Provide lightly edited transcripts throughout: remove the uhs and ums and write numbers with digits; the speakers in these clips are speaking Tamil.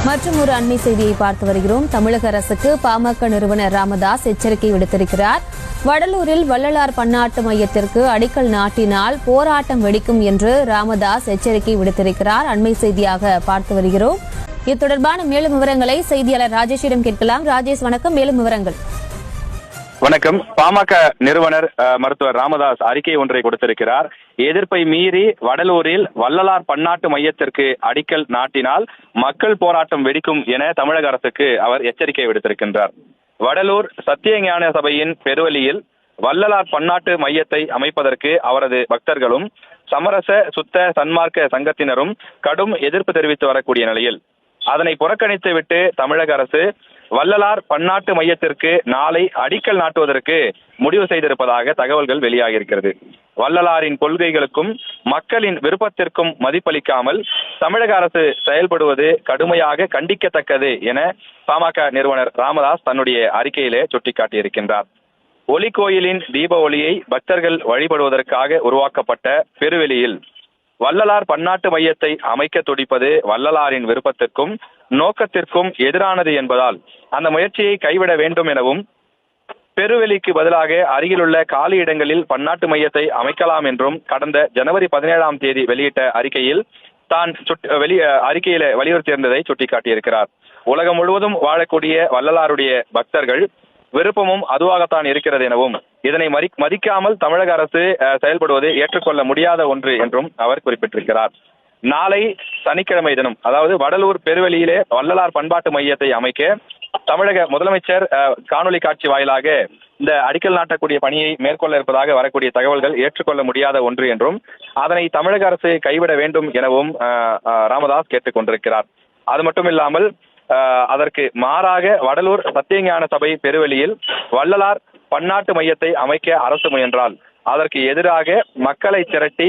மற்றும் ஒரு அண்மை செய்தியை பார்த்து வருகிறோம். தமிழக அரசுக்கு பாமக நிறுவனர் ராமதாஸ் எச்சரிக்கை விடுத்திருக்கிறார். வடலூரில் வள்ளலார் பன்னாட்டு மையத்திற்கு அடிக்கல் நாட்டினால் போராட்டம் வெடிக்கும் என்று ராமதாஸ் எச்சரிக்கை விடுத்திருக்கிறார். அண்மை செய்தியாக பார்த்து வருகிறோம். இது தொடர்பான மேலும் விவரங்களை செய்தியாளர் ராஜேஷிடம் கேட்கலாம். ராஜேஷ், வணக்கம். மேலும் விவரங்கள். வணக்கம். பாமக நிறுவனர் மருத்துவர் ராமதாஸ் அறிக்கை ஒன்றை கொடுத்திருக்கிறார். எதிர்ப்பை மீறி வடலூரில் வள்ளலார் பன்னாட்டு மையத்திற்கு அடிக்கல் நாட்டினால் மக்கள் போராட்டம் வெடிக்கும் என தமிழக அரசுக்கு அவர் எச்சரிக்கை விடுத்திருக்கின்றார். வடலூர் சத்தியஞான சபையின் பெருவழியில் வள்ளலார் பன்னாட்டு மையத்தை அமைப்பதற்கு அவரது பக்தர்களும் சமரச சுத்த சன்மார்க்க சங்கத்தினரும் கடும் எதிர்ப்பு தெரிவித்து வரக்கூடிய நிலையில் அதனை புறக்கணித்து விட்டு தமிழக அரசு வள்ளலார் பன்னாட்டு மையத்திற்கு நாளை அடிக்கல் நாட்டுவதற்கு முடிவு செய்திருப்பதாக தகவல்கள் வெளியாகியிருக்கிறது. வள்ளலாரின் கொள்கைகளுக்கும் மக்களின் விருப்பத்திற்கும் மதிப்பளிக்காமல் தமிழக அரசு செயல்படுவது கடுமையாக கண்டிக்கத்தக்கது என பாமக நிறுவனர் ராமதாஸ் தன்னுடைய அறிக்கையிலே சுட்டிக்காட்டியிருக்கின்றார். ஒலி கோயிலின் தீப ஒளியை பக்தர்கள் வழிபடுவதற்காக உருவாக்கப்பட்ட பெருவெளியில் வள்ளலார் பன்னாட்டு மையத்தை அமைக்க துடிப்பது வள்ளலாரின் விருப்பத்திற்கும் நோக்கத்திற்கும் எதிரானது என்பதால் அந்த முயற்சியை கைவிட வேண்டும் எனவும் பெருவெளிக்கு பதிலாக அருகிலுள்ள காலி இடங்களில் பன்னாட்டு மையத்தை அமைக்கலாம் என்றும் கடந்த ஜனவரி 17ஆம் தேதி வெளியிட்ட அறிக்கையில் தான் அறிக்கையில வலியுறுத்தியிருந்ததை சுட்டிக்காட்டியிருக்கிறார். உலகம் முழுவதும் வாழக்கூடிய வள்ளலாருடைய பக்தர்கள் விருப்பமும் அதுவாகத்தான் இருக்கிறது எனவும் இதனை மதிக்காமல் தமிழக அரசு செயல்படுவது ஏற்றுக்கொள்ள முடியாத ஒன்று என்றும் அவர் குறிப்பிட்டிருக்கிறார். நாளை சனிக்கிழமை தினம், அதாவது வடலூர் பெருவெளியிலே வள்ளலார் பண்பாட்டு மையத்தை அமைக்க தமிழக முதலமைச்சர் காணொலி காட்சி வாயிலாக இந்த அடிக்கல் நாட்டக்கூடிய பணியை மேற்கொள்ள இருப்பதாக வரக்கூடிய தகவல்கள் ஏற்றுக்கொள்ள முடியாத ஒன்று என்றும் அதனை தமிழக அரசு கைவிட வேண்டும் எனவும் ராமதாஸ் கேட்டுக் கொண்டிருக்கிறார். அது மட்டுமில்லாமல் அதற்கு மாறாக வடலூர் சத்தியஞான சபை பெருவெளியில் வள்ளலார் பன்னாட்டு மையத்தை அமைக்க அரசு முயன்றால் அதற்கு எதிராக மக்களை திரட்டி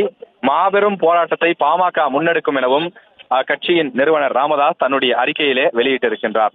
மாபெரும் போராட்டத்தை பாமக முன்னெடுக்கும் எனவும் கட்சியின் நிறுவனர் ராமதாஸ் தன்னுடைய அறிக்கையிலே வெளியிட்டிருக்கின்றார்.